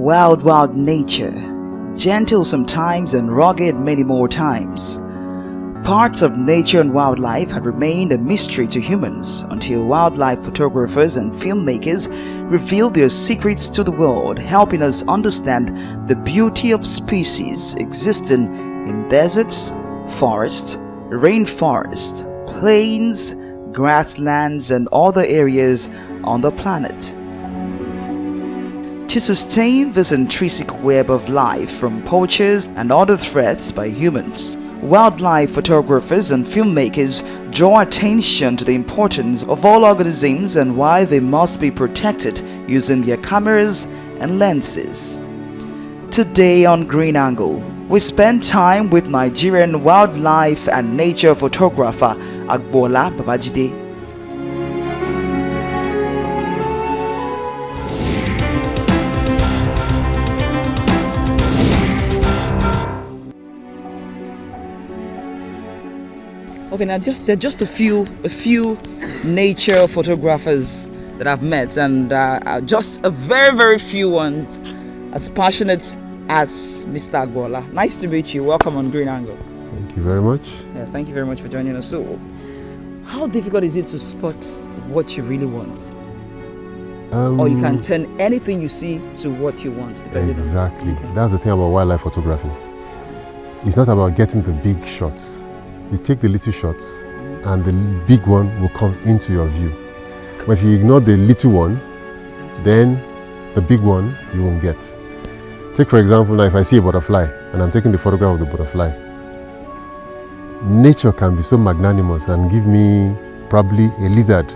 Wild, wild nature, gentle sometimes and rugged many more times. Parts of nature and wildlife had remained a mystery to humans until wildlife photographers and filmmakers revealed their secrets to the world, helping us understand the beauty of species existing in deserts, forests, rainforests, plains, grasslands, and other areas on the planet. To sustain this intrinsic web of life from poachers and other threats by humans, wildlife photographers and filmmakers draw attention to the importance of all organisms and why they must be protected using their cameras and lenses. Today on Green Angle, we spend time with Nigerian wildlife and nature photographer Agbola Babajide. Okay, now there are just a few nature photographers that I've met, and just a very few ones as passionate as Mr. Agbola. Nice to meet you. Welcome on Green Angle. Thank you very much. Yeah, thank you very much for joining us. So, how difficult is it to spot what you really want? Or you can turn anything you see to what you want, depending exactly. Okay. That's the thing about wildlife photography. It's not about getting the big shots. You take the little shots and the big one will come into your view. But if you ignore the little one, then the big one you won't get. Take for example, now if I see a butterfly and I'm taking the photograph of the butterfly, nature can be so magnanimous and give me probably a lizard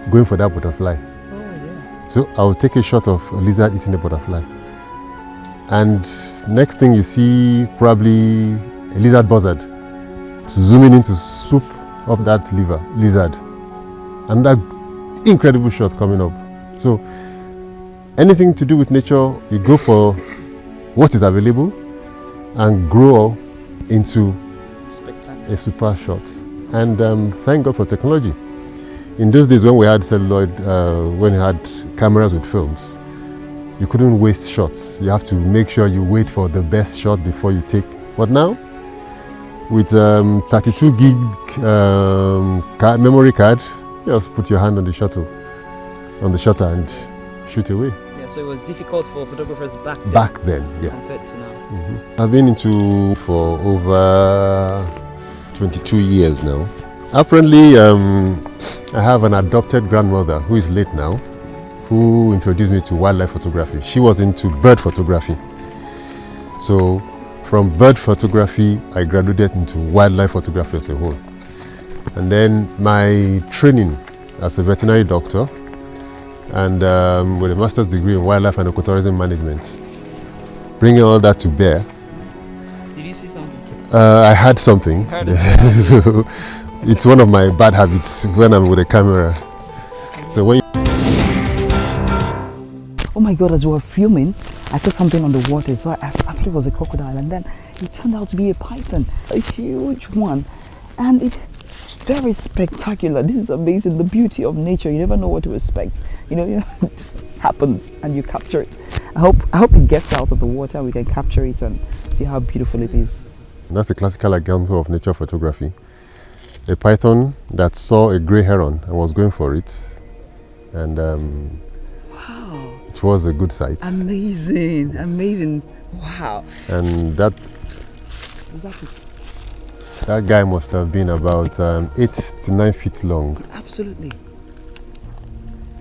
going for that butterfly. Oh, yeah. So I'll take a shot of a lizard eating a butterfly. And next thing you see probably a lizard buzzard zooming in to swoop up that lizard, and that incredible shot coming up. So anything to do with nature, you go for what is available and grow into a super shot. And thank God for technology. In those days when we had celluloid, when we had cameras with films, you couldn't waste shots. You have to make sure you wait for the best shot before you take. But now, with 32 gig memory card, you just put your hand on the shutter and shoot away. Yeah, so it was difficult for photographers back then, yeah. compared to now. Mm-hmm. I've been into for over 22 years now. Apparently, I have an adopted grandmother who is late now, who introduced me to wildlife photography. She was into bird photography. So from bird photography, I graduated into wildlife photography as a whole. And then my training as a veterinary doctor and with a master's degree in wildlife and ecotourism management, bringing all that to bear. Did you see something? I had something. So it's one of my bad habits when I'm with a camera. So when oh my God, as we were filming, I saw something on the water, so I thought it was a crocodile, and then it turned out to be a python, a huge one, and it's very spectacular. This is amazing, the beauty of nature. You never know what to expect. You know, it just happens and you capture it. I hope it gets out of the water and we can capture it and see how beautiful it is. That's a classical example of nature photography. A python that saw a grey heron and was going for it, and it was a good sight. Amazing, amazing. Wow. And that guy must have been about 8 to 9 feet long. Absolutely.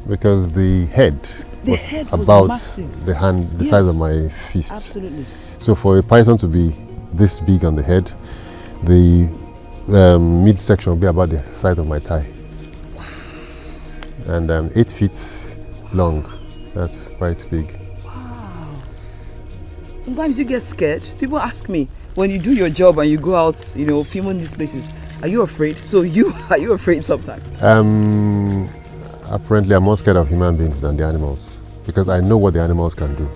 Because the head was about massive. the size of my fist. Absolutely. So for a python to be this big on the head, the midsection will be about the size of my thigh. Wow. And 8 feet long. That's quite big. Wow. Sometimes you get scared. People ask me, when you do your job and you go out, filming these places, are you afraid? So are you afraid sometimes? Apparently I'm more scared of human beings than the animals, because I know what the animals can do.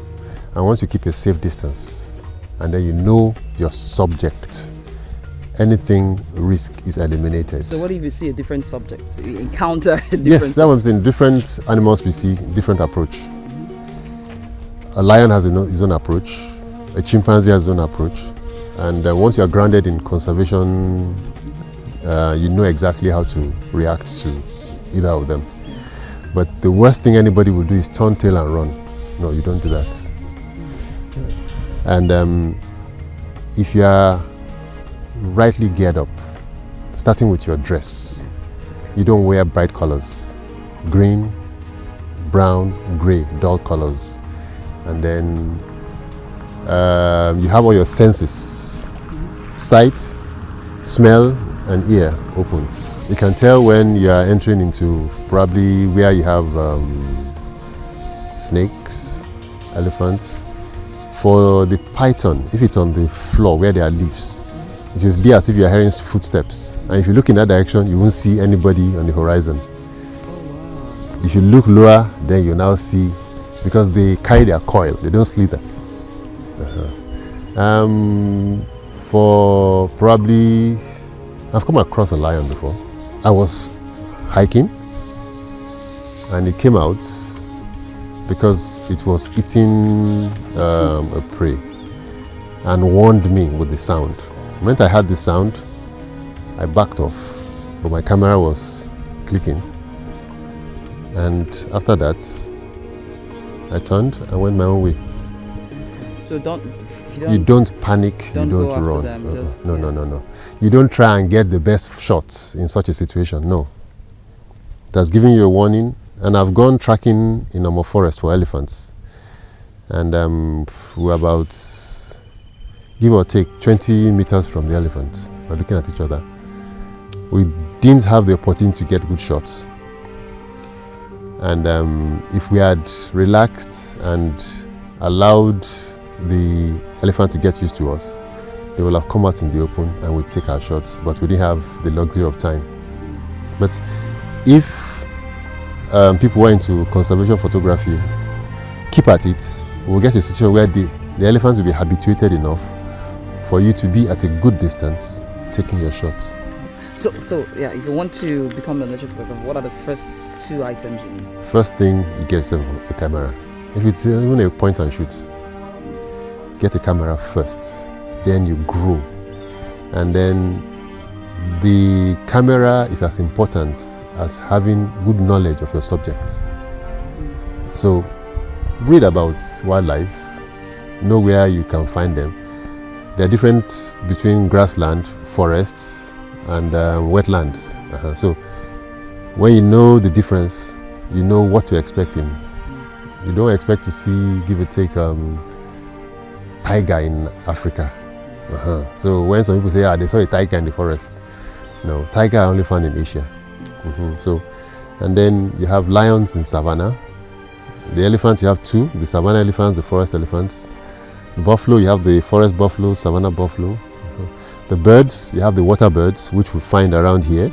And once you keep a safe distance and then you know your subject, anything risk is eliminated. So what if you see a different subject? You encounter a different Yes, that was in different animal species, different approach. A lion has his own approach, a chimpanzee has his own approach, and once you are grounded in conservation, you know exactly how to react to either of them. But the worst thing anybody would do is turn tail and run. No, you don't do that. And if you are rightly geared up, starting with your dress, you don't wear bright colors, green, brown, gray, dull colors. And then you have all your senses, sight, smell, and ear open. You can tell when you are entering into probably where you have snakes, elephants. For the python, if it's on the floor where there are leaves, it will be as if you are hearing footsteps. And if you look in that direction, you won't see anybody on the horizon. If you look lower, then you now see, because they carry their coil, they don't slither. For probably, I've come across a lion before. I was hiking and it came out because it was eating a prey and warned me with the sound. The moment I heard the sound, I backed off, but my camera was clicking. And after that, I turned and went my own way. So you don't panic, you don't run. No. You don't try and get the best shots in such a situation, no. That's giving you a warning. And I've gone tracking in Omo Forest for elephants. And we're about, give or take, 20 meters from the elephant. We're looking at each other. We didn't have the opportunity to get good shots. And if we had relaxed and allowed the elephant to get used to us, they will have come out in the open and we'd take our shots, but we didn't have the luxury of time. But if people were into conservation photography, keep at it, we'll get a situation where the elephants will be habituated enough for you to be at a good distance taking your shots. So yeah, if you want to become a nature photographer, what are the first 2 items you need? First thing, you get yourself a camera. If it's even a point and shoot, get a camera first, then you grow. And then the camera is as important as having good knowledge of your subject. So read about wildlife, know where you can find them. There are differences between grassland, forests, and wetlands. So when you know the difference, you know what to expect in. You don't expect to see, give or take, tiger in Africa. So when some people say, they saw a tiger in the forest. No, tiger are only found in Asia. So, and then you have lions in savannah. The elephants, you have 2, the savannah elephants, the forest elephants. The buffalo, you have the forest buffalo, savannah buffalo. The birds, you have the water birds, which we find around here.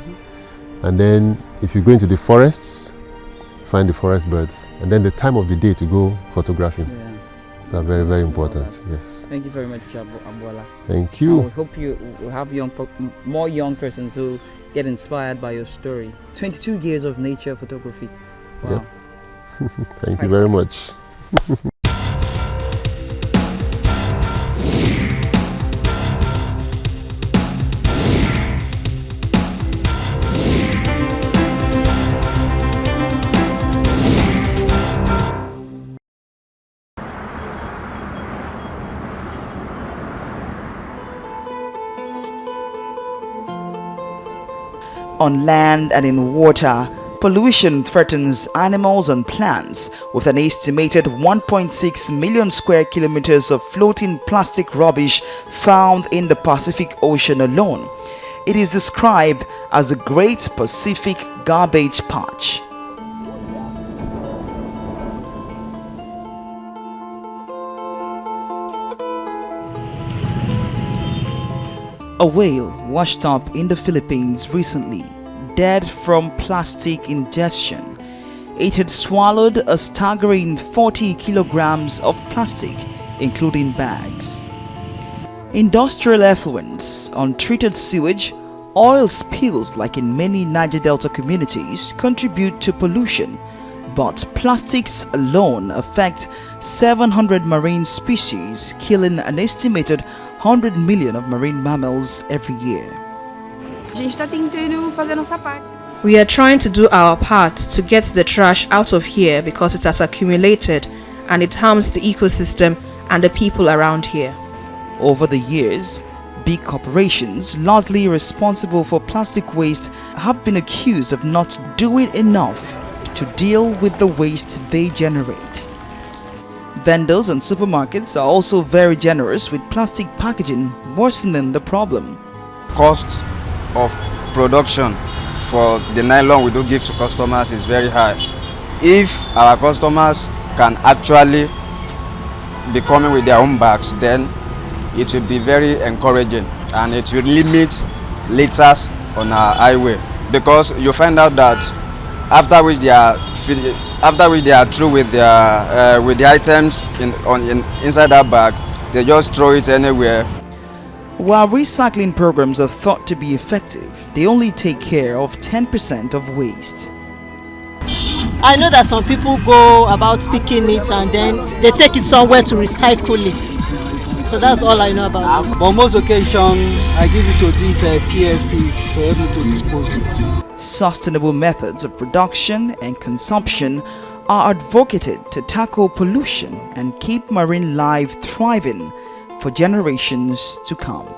And then if you go into the forests, find the forest birds. And then the time of the day to go photographing. So very, very important. Yes. Thank you very much, Abuola. Thank you. I hope you will have more young persons who get inspired by your story. 22 years of nature photography. Wow. Yep. Thank you very much. On land and in water, pollution threatens animals and plants, with an estimated 1.6 million square kilometers of floating plastic rubbish found in the Pacific Ocean alone. It is described as the Great Pacific Garbage Patch. A whale washed up in the Philippines recently, dead from plastic ingestion. It had swallowed a staggering 40 kilograms of plastic, including bags. Industrial effluents, untreated sewage, oil spills like in many Niger Delta communities contribute to pollution. but plastics alone affect 700 marine species, killing an estimated 100 million of marine mammals every year. We are trying to do our part to get the trash out of here because it has accumulated and it harms the ecosystem and the people around here. Over the years, big corporations largely responsible for plastic waste have been accused of not doing enough to deal with the waste they generate. Vendors and supermarkets are also very generous with plastic packaging, worsening the problem. Cost of production for the nylon we do give to customers is very high. If our customers can actually be coming with their own bags, then it will be very encouraging and it will limit litters on our highway, because you find out that after which they are through with the items inside that bag, they just throw it anywhere. While recycling programs are thought to be effective, they only take care of 10% of waste. I know that some people go about picking it and then they take it somewhere to recycle it. So that's all I know about it. On most occasions, I give it to this PSP to help me to dispose it. Sustainable methods of production and consumption are advocated to tackle pollution and keep marine life thriving for generations to come.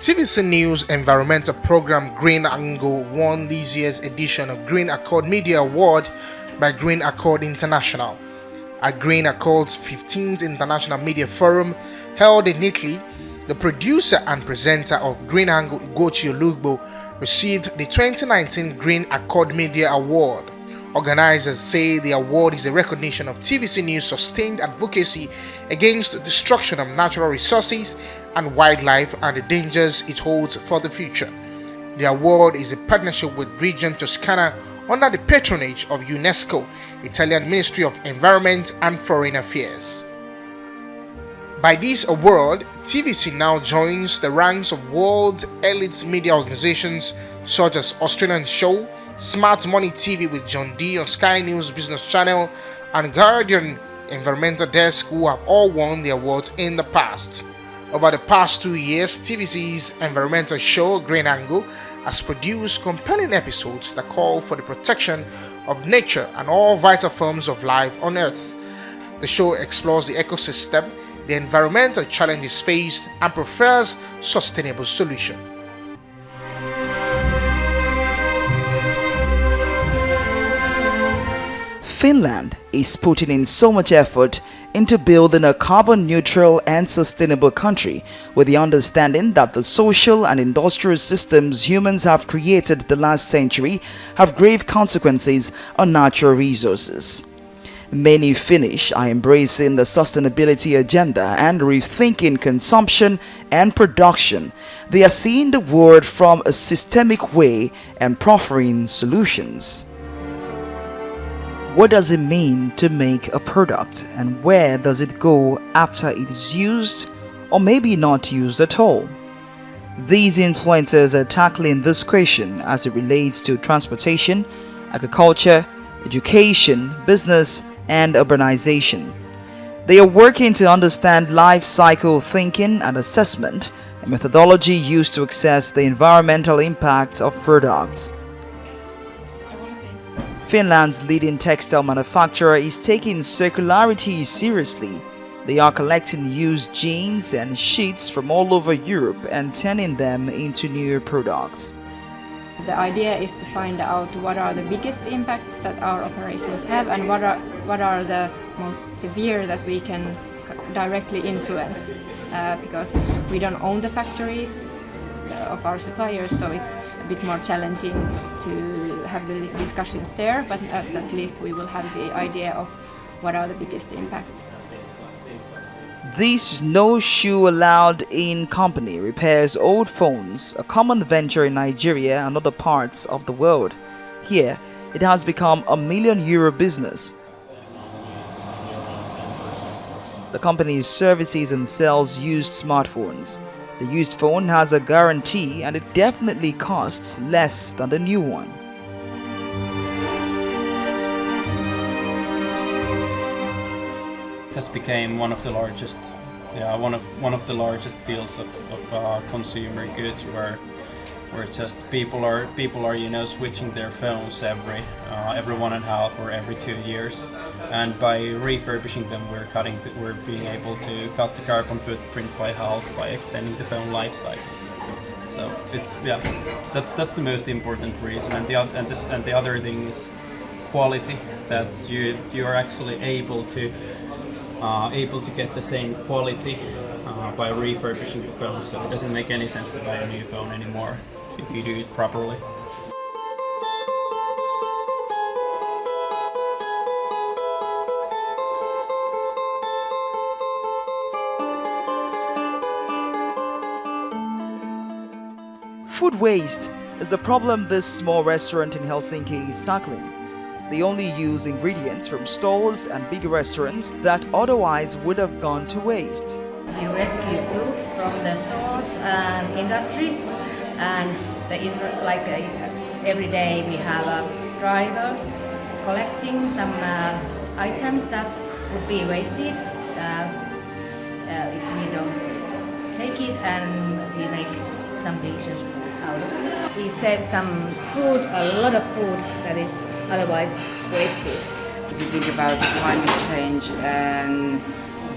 TVC News environmental program Green Angle won this year's edition of Green Accord Media Award by Green Accord International. At Green Accord's 15th International Media Forum held in Italy, the producer and presenter of Green Angle, Ugochi Olugbo, received the 2019 Green Accord Media Award. Organizers say the award is a recognition of TVC News' sustained advocacy against the destruction of natural resources and wildlife and the dangers it holds for the future. The award is a partnership with Region Toscana under the patronage of UNESCO, Italian Ministry of Environment and Foreign Affairs. By this award, TVC now joins the ranks of world elite media organizations such as Australian Show, Smart Money TV with John D on Sky News Business Channel, and Guardian Environmental Desk, who have all won the awards in the past. Over the past 2 years, TVC's environmental show Green Angle has produced compelling episodes that call for the protection of nature and all vital forms of life on Earth. The show explores the ecosystem, the environmental challenges faced, and prefers sustainable solutions. Finland is putting in so much effort into building a carbon-neutral and sustainable country with the understanding that the social and industrial systems humans have created the last century have grave consequences on natural resources. Many Finnish are embracing the sustainability agenda and rethinking consumption and production. They are seeing the world from a systemic way and proffering solutions. What does it mean to make a product, and where does it go after it is used or maybe not used at all? These influencers are tackling this question as it relates to transportation, agriculture, education, business, and urbanization. They are working to understand life cycle thinking and assessment, a methodology used to assess the environmental impact of products. Finland's leading textile manufacturer is taking circularity seriously. They are collecting used jeans and sheets from all over Europe and turning them into new products. The idea is to find out what are the biggest impacts that our operations have and what are the most severe that we can directly influence, because we don't own the factories of our suppliers, so it's a bit more challenging to have the discussions there, but at least we will have the idea of what are the biggest impacts. This No Shoe Allowed In company repairs old phones, a common venture in Nigeria and other parts of the world. Here, it has become a €1 million business. The company services and sells used smartphones. The used phone has a guarantee and it definitely costs less than the new one. It has become one of the largest, one of the largest fields of consumer goods, where just people are switching their phones every 1.5 or every 2 years, and by refurbishing them we're being able to cut the carbon footprint by half by extending the phone life cycle. So that's the most important reason, and the other thing is quality, that you are actually able to get the same quality by refurbishing the phone. So it doesn't make any sense to buy a new phone anymore if you do it properly. Food waste is the problem this small restaurant in Helsinki is tackling. They only use ingredients from stores and big restaurants that otherwise would have gone to waste. We rescue food from the stores and industry, and every day we have a driver collecting some items that would be wasted if we don't take it, and we make some delicious food out of it. We save some food, a lot of food that is otherwise wasted. If you think about climate change and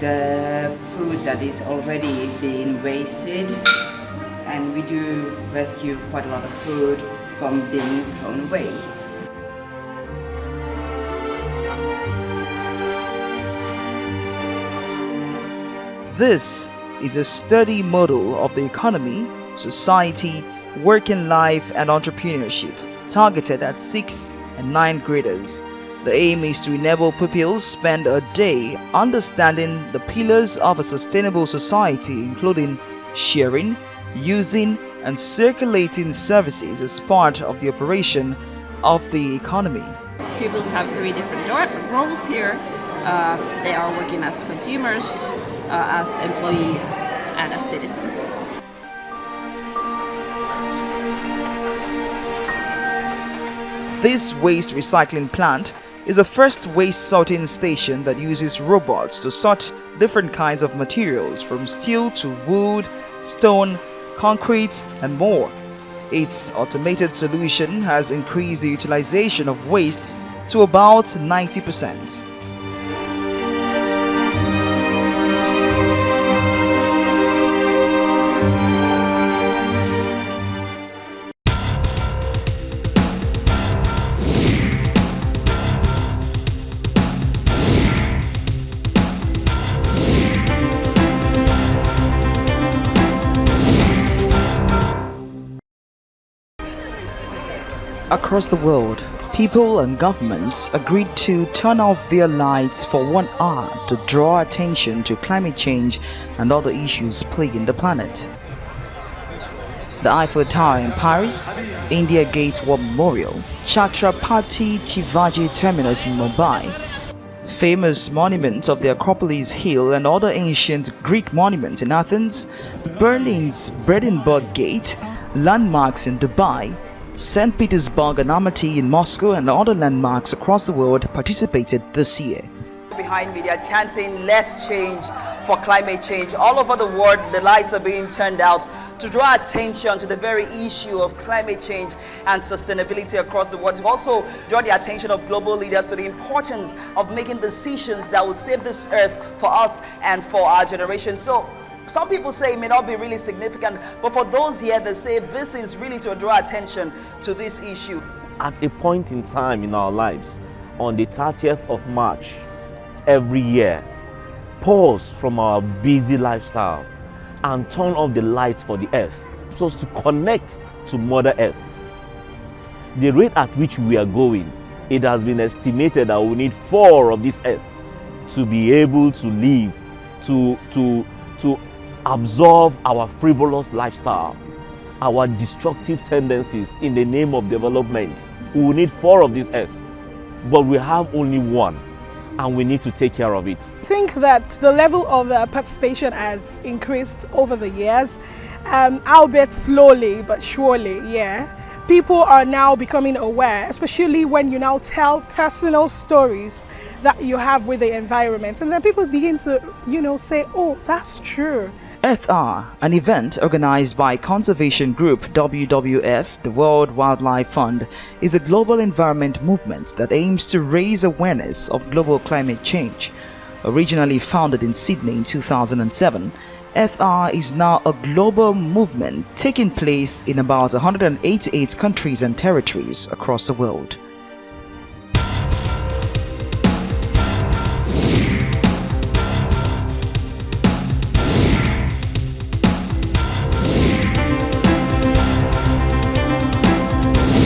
the food that is already being wasted, and we do rescue quite a lot of food from being thrown away. This is a steady model of the economy, society, working life and entrepreneurship, targeted at 6th and 9th graders. The aim is to enable pupils spend a day understanding the pillars of a sustainable society, including sharing, using and circulating services as part of the operation of the economy. Pupils have 3 different roles here. They are working as consumers, as employees and as citizens. This waste recycling plant is the first waste sorting station that uses robots to sort different kinds of materials from steel to wood, stone, concrete and more. Its automated solution has increased the utilization of waste to about 90%. Across the world, people and governments agreed to turn off their lights for 1 hour to draw attention to climate change and other issues plaguing the planet. The Eiffel Tower in Paris, India Gate War Memorial, Chhatrapati Shivaji Terminus in Mumbai, famous monuments of the Acropolis Hill and other ancient Greek monuments in Athens, Berlin's Brandenburg Gate, landmarks in Dubai, St. Petersburg and Almaty in Moscow and other landmarks across the world participated this year. Behind me, they are chanting less change for climate change. All over the world, the lights are being turned out to draw attention to the very issue of climate change and sustainability across the world. To also draw the attention of global leaders to the importance of making decisions that will save this earth for us and for our generation. So some people say it may not be really significant, but for those here, they say this is really to draw attention to this issue. At a point in time in our lives, on the 30th of March every year, pause from our busy lifestyle and turn off the lights for the earth so as to connect to Mother Earth. The rate at which we are going, it has been estimated that we need 4 of this earth to be able to live to absorb our frivolous lifestyle, our destructive tendencies in the name of development. We will need 4 of this earth, but we have only 1, and we need to take care of it. I think that the level of participation has increased over the years, albeit slowly but surely, yeah. People are now becoming aware, especially when you now tell personal stories that you have with the environment, and then people begin to, say, oh, that's true. Earth Hour, an event organized by conservation group WWF, the World Wildlife Fund, is a global environment movement that aims to raise awareness of global climate change. Originally founded in Sydney in 2007, Earth Hour is now a global movement taking place in about 188 countries and territories across the world.